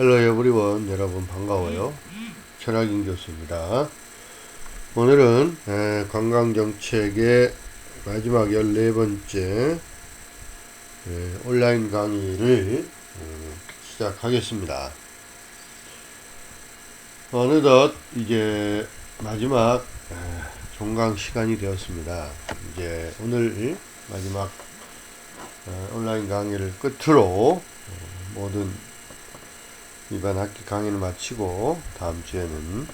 헬로 에브리원 여러분 반가워요. 천하긴 교수입니다. 오늘은 관광정책의 마지막 14번째 온라인 강의를 시작하겠습니다. 어느덧 이제 마지막 종강 시간이 되었습니다. 이제 오늘 마지막 온라인 강의를 끝으로 모든 이번 학기 강의를 마치고 다음 주에는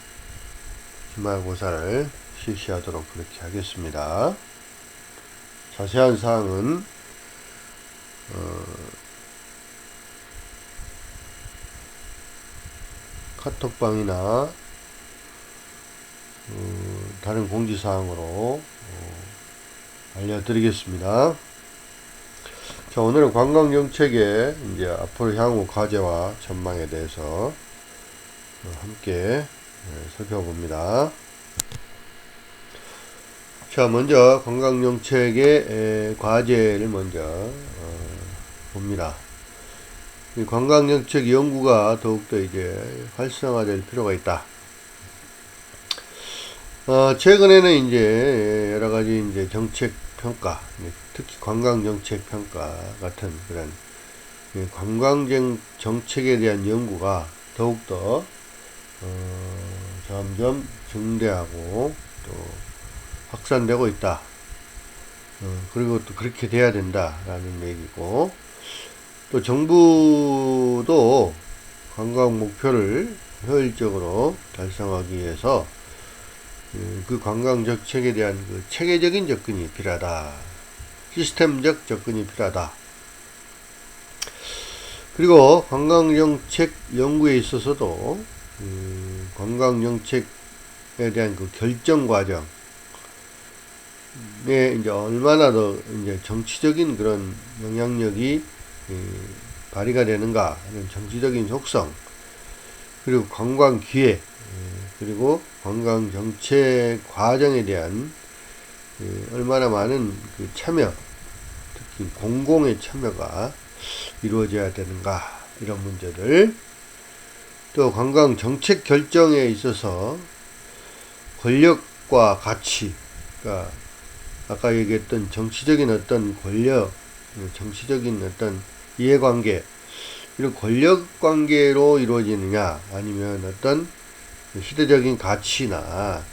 기말고사를 실시하도록 그렇게 하겠습니다. 자세한 사항은 카톡방이나 다른 공지사항으로 알려드리겠습니다. 자, 오늘은 관광정책의 이제 앞으로 향후 과제와 전망에 대해서 함께 살펴봅니다. 자, 먼저 관광정책의 과제를 먼저 봅니다. 이 관광정책 연구가 더욱더 이제 활성화될 필요가 있다. 최근에는 이제 여러 가지 이제 정책 평가, 특히 관광정책 평가 같은 그런 관광정책에 대한 연구가 더욱더 점점 증대하고 또 확산되고 있다. 그리고 또 그렇게 돼야 된다라는 얘기고, 또 정부도 관광 목표를 효율적으로 달성하기 위해서 그 관광 정책에 대한 그 체계적인 접근이 필요하다. 시스템적 접근이 필요하다. 그리고 관광정책 연구에 있어서도 관광정책에 대한 그 결정 과정에 이제 얼마나 더 이제 정치적인 그런 영향력이 발휘가 되는가 하는 정치적인 속성, 그리고 관광 기회, 그리고 관광 정책 과정에 대한 얼마나 많은 그 참여, 특히 공공의 참여가 이루어져야 되는가, 이런 문제들. 또 관광 정책 결정에 있어서 권력과 가치, 그러니까 아까 얘기했던 정치적인 어떤 권력, 정치적인 어떤 이해관계, 이런 권력 관계로 이루어지느냐, 아니면 어떤 시대적인 가치나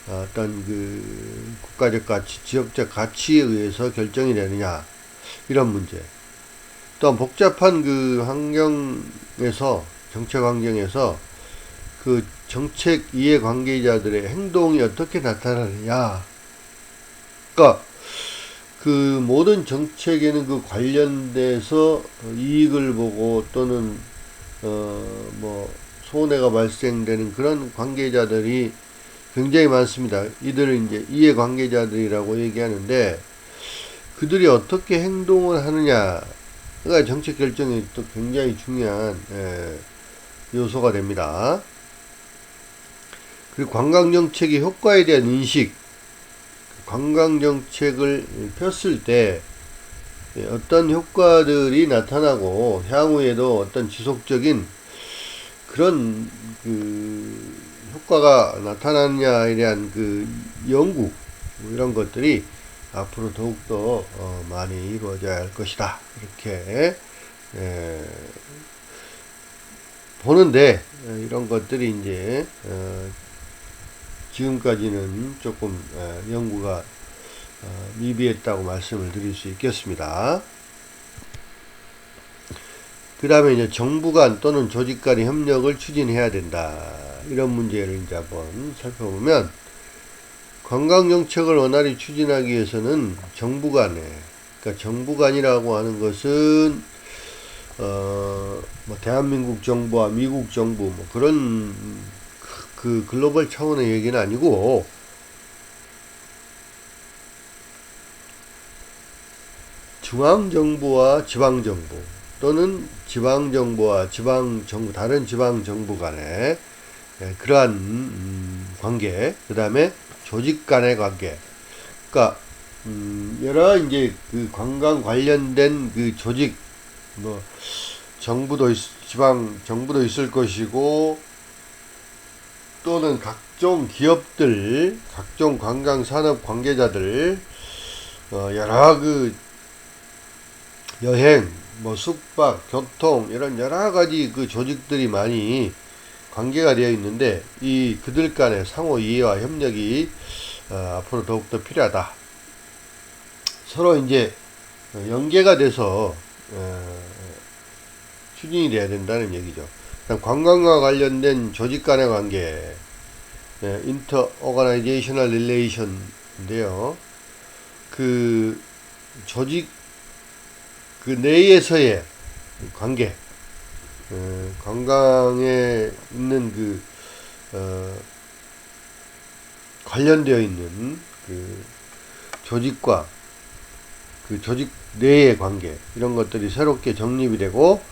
어떤 그 국가적 가치, 지역적 가치에 의해서 결정이 되느냐, 이런 문제. 또한 복잡한 그 환경에서, 정책 환경에서 그 정책 이해관계자들의 행동이 어떻게 나타나느냐. 그러니까 그 모든 정책에는 그 관련돼서 이익을 보고 또는 뭐 손해가 발생되는 그런 관계자들이 굉장히 많습니다. 이들을 이제 이해관계자들이라고 얘기하는데, 그들이 어떻게 행동을 하느냐가 정책 결정에 또 굉장히 중요한 요소가 됩니다. 그리고 관광정책의 효과에 대한 인식, 관광정책을 폈을 때 어떤 효과들이 나타나고 향후에도 어떤 지속적인 그런 그 효과가 나타나느냐에 대한 그 연구, 이런 것들이 앞으로 더욱더 많이 이루어져야 할 것이다, 이렇게 보는데, 이런 것들이 이제 지금까지는 조금 연구가 미비했다고 말씀을 드릴 수 있겠습니다. 그 다음에 이제 정부 간 또는 조직 간의 협력을 추진해야 된다. 이런 문제를 이제 한번 살펴보면, 관광정책을 원활히 추진하기 위해서는 정부 간에, 그러니까 정부 간이라고 하는 것은 뭐 대한민국 정부와 미국 정부 뭐 그런 그 글로벌 차원의 얘기는 아니고, 중앙정부와 지방정부, 또는 지방정부와 지방정부, 다른 지방정부 간의 그러한 관계, 그 다음에 조직 간의 관계. 그러니까 여러 이제 그 관광 관련된 그 조직, 뭐 정부도 지방 정부도 있을 것이고, 또는 각종 기업들, 각종 관광 산업 관계자들, 여러 그 여행, 뭐 숙박, 교통 이런 여러 가지 그 조직들이 많이 관계가 되어 있는데, 이 그들 간의 상호 이해와 협력이 앞으로 더욱더 필요하다. 서로 이제 연계가 돼서 추진이 돼야 된다는 얘기죠. 관광과 관련된 조직 간의 관계, 인터 오거나이제이셔널 릴레이션인데요. 그 조직 그 내에서의 관계, 관광에 있는 그 관련되어 있는 그 조직과 그 조직 내의 관계, 이런 것들이 새롭게 정립이 되고,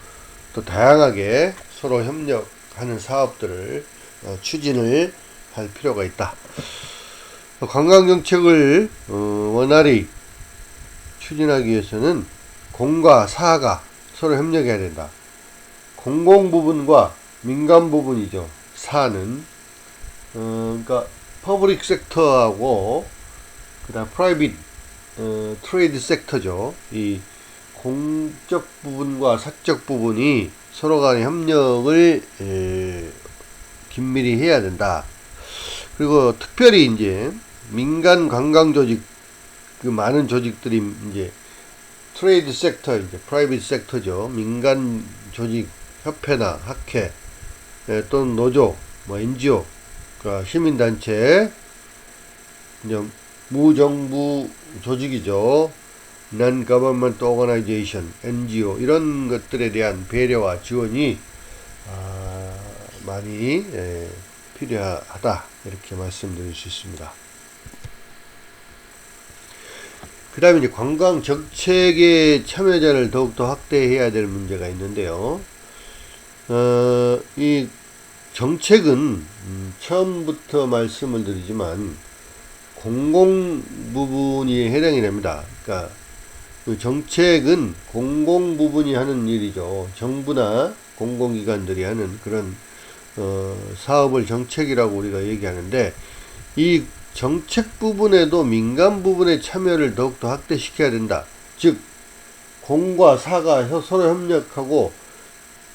또 다양하게 서로 협력하는 사업들을 추진을 할 필요가 있다. 관광정책을 원활히 추진하기 위해서는 공과 사가 서로 협력해야 된다. 공공 부분과 민간 부분이죠. 사는 그러니까 퍼블릭 섹터하고 그다음 프라이빗 트레이드 섹터죠. 이 공적 부분과 사적 부분이 서로 간의 협력을 긴밀히 해야 된다. 그리고 특별히 이제 민간 관광 조직, 그 많은 조직들이 이제 트레이드 섹터, 이제 프라이빗 섹터죠. 민간 조직, 협회나 학회, 또는 노조, 뭐 NGO, 그러니까 시민단체, 이제 무정부 조직이죠. Non-Government Organization, NGO, 이런 것들에 대한 배려와 지원이 많이 필요하다, 이렇게 말씀드릴 수 있습니다. 그 다음에 이제 관광 정책의 참여자를 더욱더 확대해야 될 문제가 있는데요. 이 정책은 처음부터 말씀을 드리지만 공공 부분이 해당이 됩니다. 그러니까 그 정책은 공공 부분이 하는 일이죠. 정부나 공공기관들이 하는 그런 사업을 정책이라고 우리가 얘기하는데, 이 정책 부분에도 민간 부분의 참여를 더욱더 확대시켜야 된다. 즉 공과 사가 서로 협력하고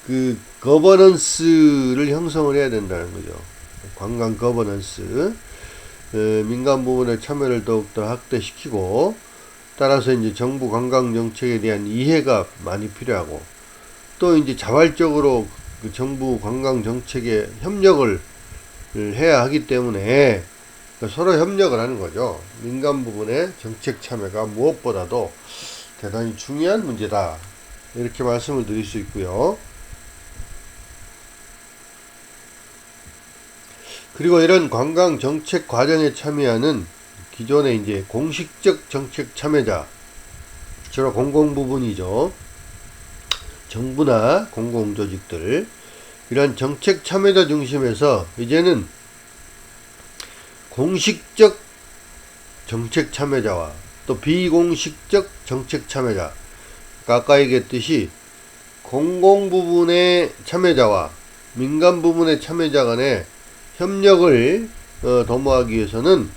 그 거버넌스를 형성을 해야 된다는 거죠. 관광 거버넌스, 민간 부분의 참여를 더욱더 확대시키고, 따라서 이제 정부 관광 정책에 대한 이해가 많이 필요하고, 또 이제 자발적으로 그 정부 관광 정책에 협력을 해야 하기 때문에 서로 협력을 하는 거죠. 민간 부분의 정책 참여가 무엇보다도 대단히 중요한 문제다, 이렇게 말씀을 드릴 수 있고요. 그리고 이런 관광 정책 과정에 참여하는 기존의 이제 공식적 정책 참여자, 주로 공공 부분이죠. 정부나 공공조직들, 이런 정책 참여자 중심에서 이제는 공식적 정책 참여자와 또 비공식적 정책 참여자, 아까 얘기했듯이 공공 부분의 참여자와 민간 부분의 참여자 간의 협력을 도모하기 위해서는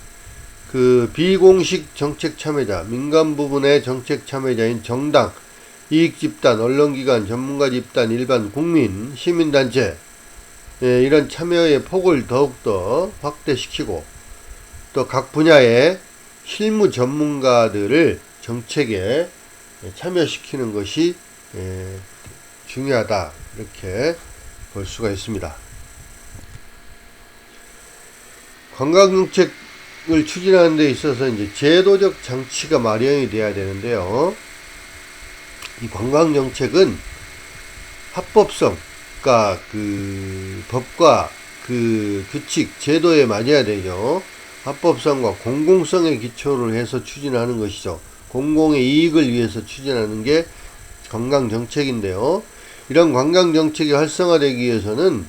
그 비공식 정책 참여자, 민간 부분의 정책 참여자인 정당, 이익집단, 언론기관, 전문가 집단, 일반 국민, 시민단체, 이런 참여의 폭을 더욱더 확대시키고, 또 각 분야의 실무 전문가들을 정책에 참여시키는 것이 중요하다, 이렇게 볼 수가 있습니다. 관광정책을 추진하는 데 있어서 이제 제도적 장치가 마련이 돼야 되는데요. 이 관광정책은 합법성, 그러니까 그 법과 그 규칙, 제도에 맞아야 되죠. 합법성과 공공성에 기초를 해서 추진하는 것이죠. 공공의 이익을 위해서 추진하는 게 관광정책인데요. 이런 관광정책이 활성화되기 위해서는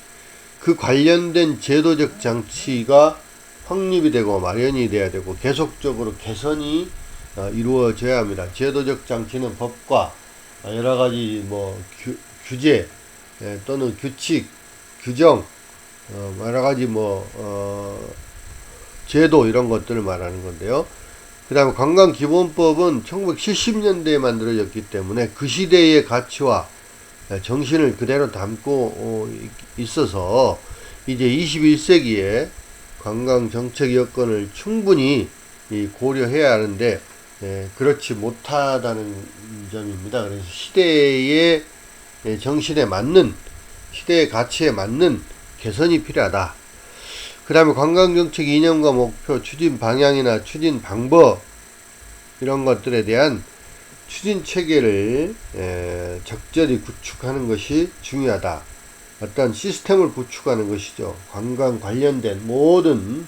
그 관련된 제도적 장치가 확립이 되고 마련이 돼야 되고, 계속적으로 개선이 이루어져야 합니다. 제도적 장치는 법과 여러가지 뭐 규제, 또는 규칙, 규정, 여러 가지 제도 이런 것들을 말하는 건데요. 그 다음에 관광기본법은 1970년대에 만들어졌기 때문에 그 시대의 가치와 정신을 그대로 담고 있어서 이제 21세기에 관광정책 여건을 충분히 고려해야 하는데 그렇지 못하다는 점입니다. 그래서 시대의 정신에 맞는, 시대의 가치에 맞는 개선이 필요하다. 그 다음에 관광정책 이념과 목표, 추진 방향이나 추진 방법 이런 것들에 대한 추진 체계를 적절히 구축하는 것이 중요하다. 어떤 시스템을 구축하는 것이죠. 관광 관련된 모든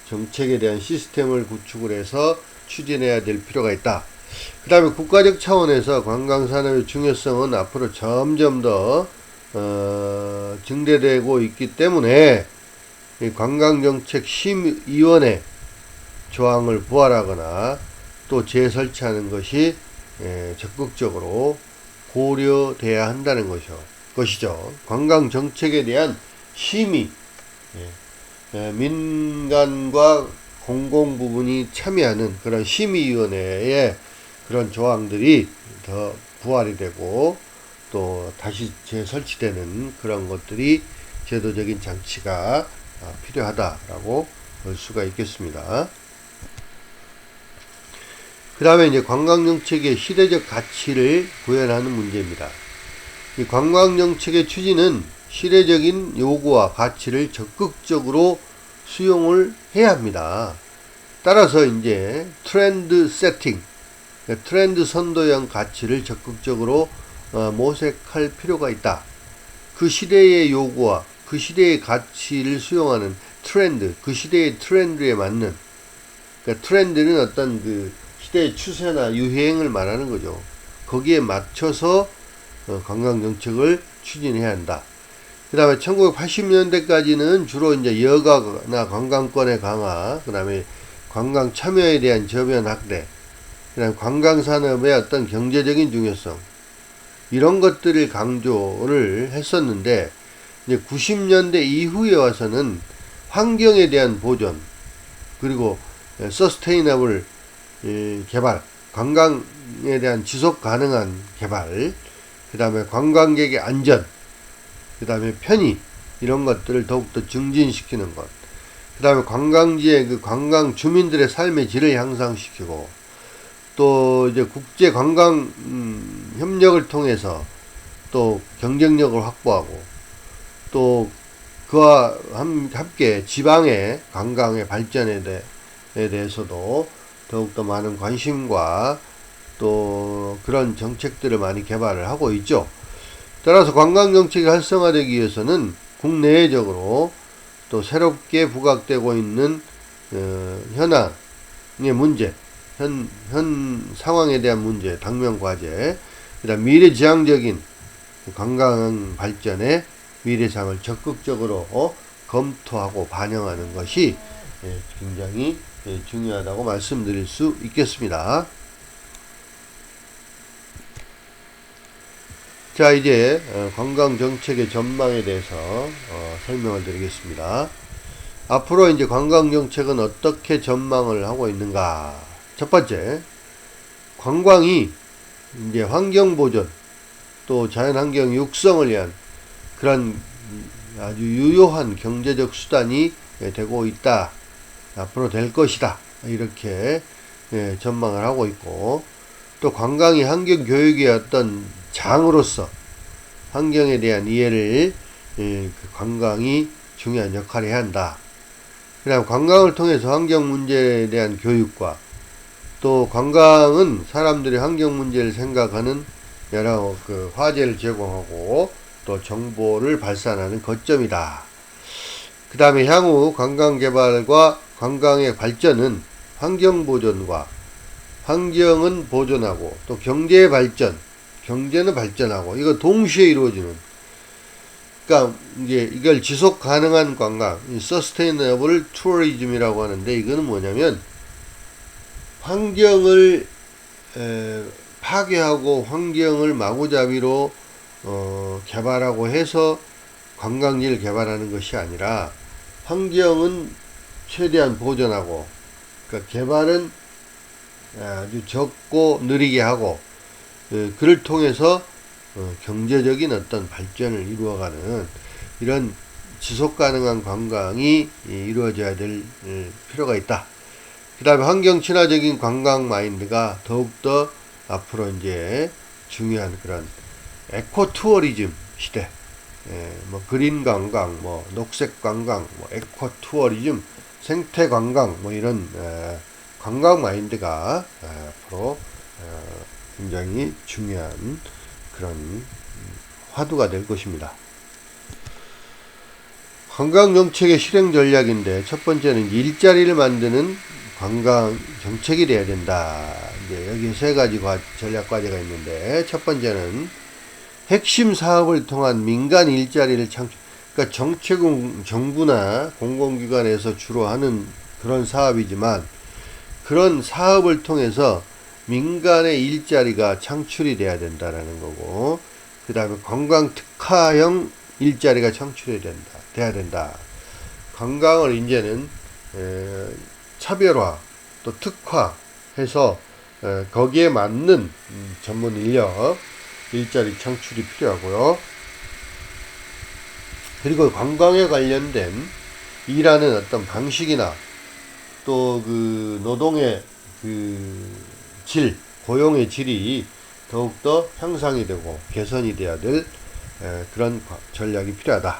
정책에 대한 시스템을 구축을 해서 추진해야 될 필요가 있다. 그 다음에 국가적 차원에서 관광산업의 중요성은 앞으로 점점 더 증대되고 있기 때문에 관광정책심의위원회 조항을 부활하거나 또 재설치하는 것이 적극적으로 고려돼야 한다는 것이죠. 관광정책에 대한 심의, 민간과 공공부문이 참여하는 그런 심의위원회의 그런 조항들이 더 부활이 되고 또 다시 재설치되는 그런 것들이 제도적인 장치가 필요하다라고 볼 수가 있겠습니다. 그 다음에 이제 관광정책의 시대적 가치를 구현하는 문제입니다. 이 관광정책의 추진은 시대적인 요구와 가치를 적극적으로 수용을 해야 합니다. 따라서 이제 트렌드 세팅, 트렌드 선도형 가치를 적극적으로 모색할 필요가 있다. 그 시대의 요구와 그 시대의 가치를 수용하는 트렌드, 그 시대의 트렌드에 맞는, 그러니까 트렌드는 어떤 그 시대의 추세나 유행을 말하는 거죠. 거기에 맞춰서 관광정책을 추진해야 한다. 그 다음에 1980년대까지는 주로 이제 여가나 관광권의 강화, 그 다음에 관광 참여에 대한 저변 확대, 그 다음에 관광산업의 어떤 경제적인 중요성, 이런 것들을 강조를 했었는데, 이제 90년대 이후에 와서는 환경에 대한 보존, 그리고 서스테이너블 개발, 관광에 대한 지속 가능한 개발, 그 다음에 관광객의 안전, 그 다음에 편의, 이런 것들을 더욱더 증진시키는 것, 그 다음에 관광지의 그 관광 주민들의 삶의 질을 향상시키고, 또 이제 국제 관광 협력을 통해서 또 경쟁력을 확보하고, 또 그와 함께 지방의 관광의 발전에 대해서도 더욱더 많은 관심과 또 그런 정책들을 많이 개발을 하고 있죠. 따라서 관광정책이 활성화되기 위해서는 국내적으로 또 새롭게 부각되고 있는 현황의 문제, 현 상황에 대한 문제, 당면과제, 그 다음 미래지향적인 관광 발전의 미래상을 적극적으로 검토하고 반영하는 것이 굉장히 중요하다고 말씀드릴 수 있겠습니다. 자, 이제 관광정책의 전망에 대해서 설명을 드리겠습니다. 앞으로 이제 관광정책은 어떻게 전망을 하고 있는가? 첫 번째, 관광이 이제 환경보존, 또 자연환경 육성을 위한 그런 아주 유효한 경제적 수단이 되고 있다. 앞으로 될 것이다. 이렇게 전망을 하고 있고, 또 관광이 환경교육의 어떤 장으로서 환경에 대한 이해를 관광이 중요한 역할을 해야 한다. 그 다음 관광을 통해서 환경 문제에 대한 교육과 또 관광은 사람들이 환경 문제를 생각하는 여러 그 화제를 제공하고 또 정보를 발산하는 거점이다. 그 다음에 향후 관광 개발과 관광의 발전은 환경 보존과 환경은 보존하고 또 경제의 발전, 경제는 발전하고 이거 동시에 이루어지는, 그러니까 이제 이걸 지속 가능한 관광, 서스테이너블 투어리즘이라고 하는데, 이거는 뭐냐면 환경을 파괴하고 환경을 마구잡이로 개발하고 해서 관광지를 개발하는 것이 아니라 환경은 최대한 보존하고, 그러니까 개발은 아주 적고 느리게 하고, 그를 통해서 경제적인 어떤 발전을 이루어가는 이런 지속 가능한 관광이 이루어져야 될 필요가 있다. 그 다음에 환경 친화적인 관광 마인드가 더욱더 앞으로 이제 중요한 그런 에코 투어리즘 시대, 뭐 그린 관광, 뭐 녹색 관광, 뭐 에코 투어리즘, 생태 관광, 뭐 이런 관광 마인드가 앞으로 굉장히 중요한 그런 화두가 될 것입니다. 관광 정책의 실행 전략인데, 첫 번째는 일자리를 만드는 관광 정책이 돼야 된다. 이제 여기 세 가지 전략 과제가 있는데, 첫 번째는 핵심 사업을 통한 민간 일자리를 창출. 그러니까 정책은 정부나 공공기관에서 주로 하는 그런 사업이지만, 그런 사업을 통해서 민간의 일자리가 창출이 돼야 된다라는 거고, 그 다음에 관광 특화형 일자리가 창출이 돼야 된다. 관광을 이제는 차별화 또 특화해서 거기에 맞는 전문 인력 일자리 창출이 필요하고요. 그리고 관광에 관련된 일하는 어떤 방식이나 또 그 노동의 질, 고용의 질이 더욱더 향상이 되고 개선이 돼야 될 그런 전략이 필요하다.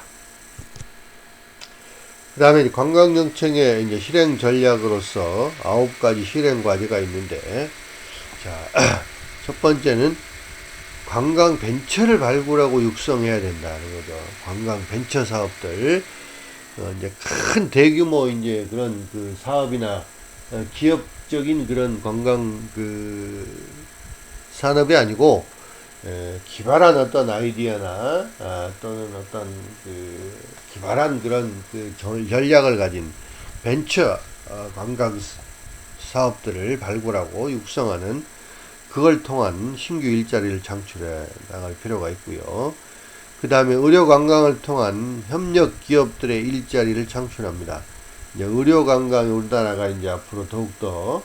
그 다음에 관광정책의 이제 실행 전략으로서 9가지 실행 과제가 있는데, 자, 첫 번째는 관광 벤처를 발굴하고 육성해야 된다는 거죠. 관광 벤처 사업들, 이제 큰 대규모 이제 그런 그 사업이나 기업적인 그런 관광 산업이 아니고, 기발한 어떤 아이디어나 또는 어떤 기발한 그런 전략을 가진 벤처 관광 사업들을 발굴하고 육성하는, 그걸 통한 신규 일자리를 창출해 나갈 필요가 있고요. 그 다음에 의료 관광을 통한 협력 기업들의 일자리를 창출합니다. 이제 의료 관광이 우리나라가 이제 앞으로 더욱더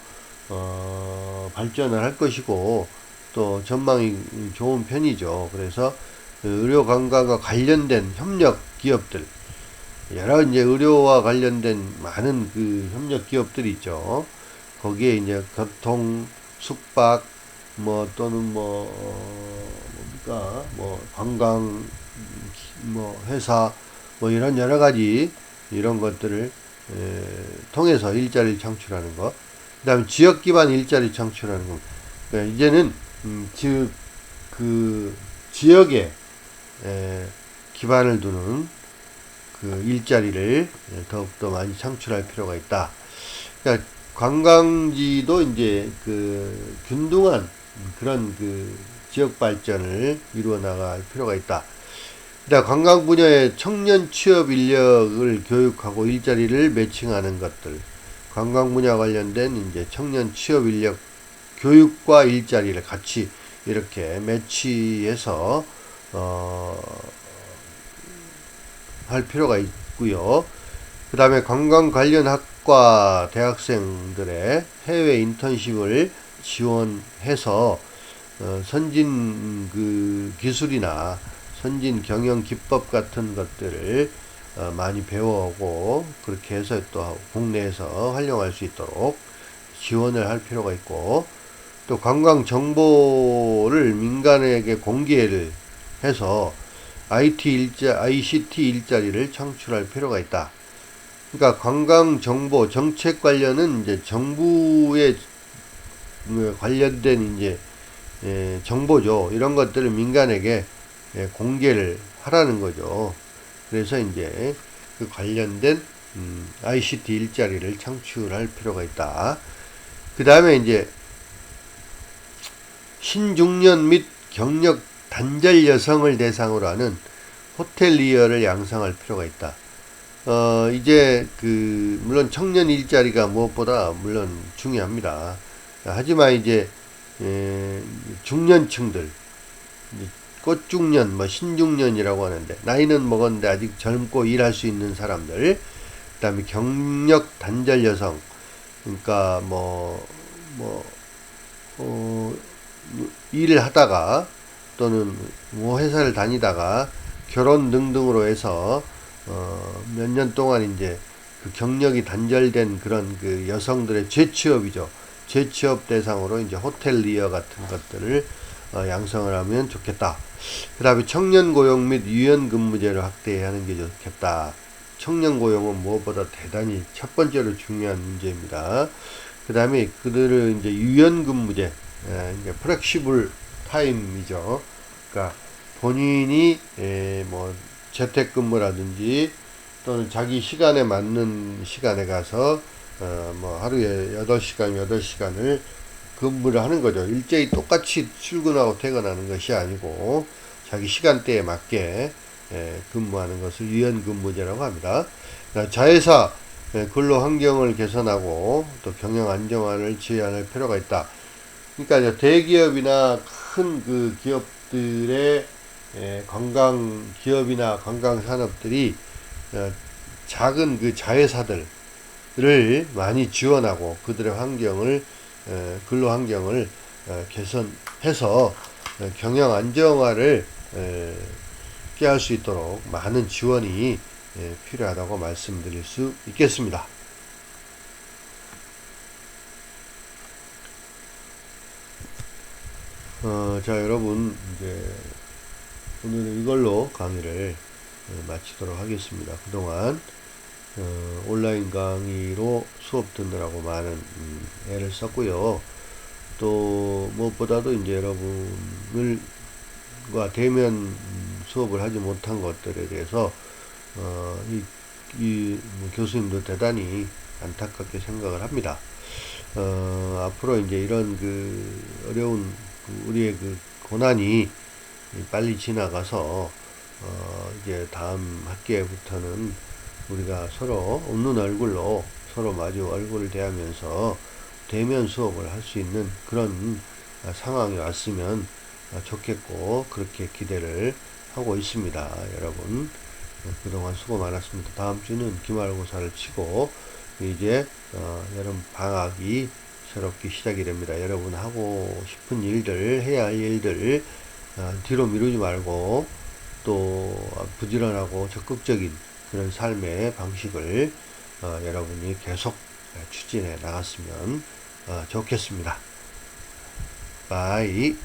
발전을 할 것이고, 또 전망이 좋은 편이죠. 그래서 의료 관광과 관련된 협력 기업들, 여러 이제 의료와 관련된 많은 그 협력 기업들이 있죠. 거기에 이제 교통, 숙박, 뭐 또는 뭡니까, 뭐 관광, 뭐 회사, 뭐 이런 여러 가지 이런 것들을 통해서 일자리를 창출하는 것. 그다음에 지역 기반 일자리 창출하는 것. 그러니까 이제는 즉 그 지역에 기반을 두는 그 일자리를 더욱더 많이 창출할 필요가 있다. 그러니까 관광지도 이제 그 균등한 그런 그 지역 발전을 이루어 나갈 필요가 있다. 그다음 관광 분야의 청년 취업 인력을 교육하고 일자리를 매칭하는 것들, 관광 분야 관련된 이제 청년 취업 인력 교육과 일자리를 같이 이렇게 매치해서 할 필요가 있고요. 그 다음에 관광 관련 학과 대학생들의 해외 인턴십을 지원해서 선진 그 기술이나 선진 경영 기법 같은 것들을 많이 배워오고, 그렇게 해서 또 국내에서 활용할 수 있도록 지원을 할 필요가 있고, 또 관광 정보를 민간에게 공개를 해서 ICT 일자리를 창출할 필요가 있다. 그러니까 관광 정보 정책 관련은 이제 정부에 관련된 이제 정보죠. 이런 것들을 민간에게 공개를 하라는 거죠. 그래서 이제 그 관련된 ICT 일자리를 창출할 필요가 있다. 그 다음에 이제 신중년 및 경력 단절 여성을 대상으로 하는 호텔리어를 양성할 필요가 있다. 이제 물론 청년 일자리가 무엇보다 물론 중요합니다. 하지만 이제 중년층들, 꽃중년, 뭐 신중년이라고 하는데 나이는 먹었는데 아직 젊고 일할 수 있는 사람들, 그다음에 경력 단절 여성, 그러니까 일을 하다가 또는 뭐 회사를 다니다가 결혼 등등으로 해서 몇 년 동안 이제 그 경력이 단절된 그런 그 여성들의 재취업이죠. 재취업 대상으로 이제 호텔리어 같은 것들을 양성을 하면 좋겠다. 그 다음에 청년 고용 및 유연 근무제를 확대하는 게 좋겠다. 청년 고용은 무엇보다 대단히 첫 번째로 중요한 문제입니다. 그 다음에 그들을 이제 유연 근무제, 이제 플렉시블 타임이죠. 그러니까 본인이 뭐 재택근무라든지 또는 자기 시간에 맞는 시간에 가서 뭐 하루에 8시간을 근무를 하는 거죠. 일제히 똑같이 출근하고 퇴근하는 것이 아니고 자기 시간대에 맞게 근무하는 것을 유연 근무제라고 합니다. 자회사 근로 환경을 개선하고 또 경영 안정화를 지향할 필요가 있다. 그러니까 대기업이나 큰 그 기업들의 관광 기업이나 관광 산업들이 작은 그 자회사들을 많이 지원하고 그들의 환경을 근로 환경을 개선해서 경영 안정화를 꾀할 수 있도록 많은 지원이 필요하다고 말씀드릴 수 있겠습니다. 자, 여러분, 이제 오늘은 이걸로 강의를 마치도록 하겠습니다. 그동안 온라인 강의로 수업 듣느라고 많은 애를 썼고요. 또 무엇보다도 이제 여러분과 대면 수업을 하지 못한 것들에 대해서 이 교수님도 대단히 안타깝게 생각을 합니다. 앞으로 이제 이런 그 어려운 우리의 그 고난이 빨리 지나가서 이제 다음 학기에부터는 우리가 서로 웃는 얼굴로 서로 마주 얼굴을 대하면서 대면 수업을 할 수 있는 그런 상황이 왔으면 좋겠고 그렇게 기대를 하고 있습니다. 여러분 그동안 수고 많았습니다. 다음 주는 기말고사를 치고 이제 여름 방학이 새롭게 시작이 됩니다. 여러분 하고 싶은 일들, 해야 할 일들 뒤로 미루지 말고 또 부지런하고 적극적인 그런 삶의 방식을 여러분이 계속 추진해 나갔으면 좋겠습니다. 바이.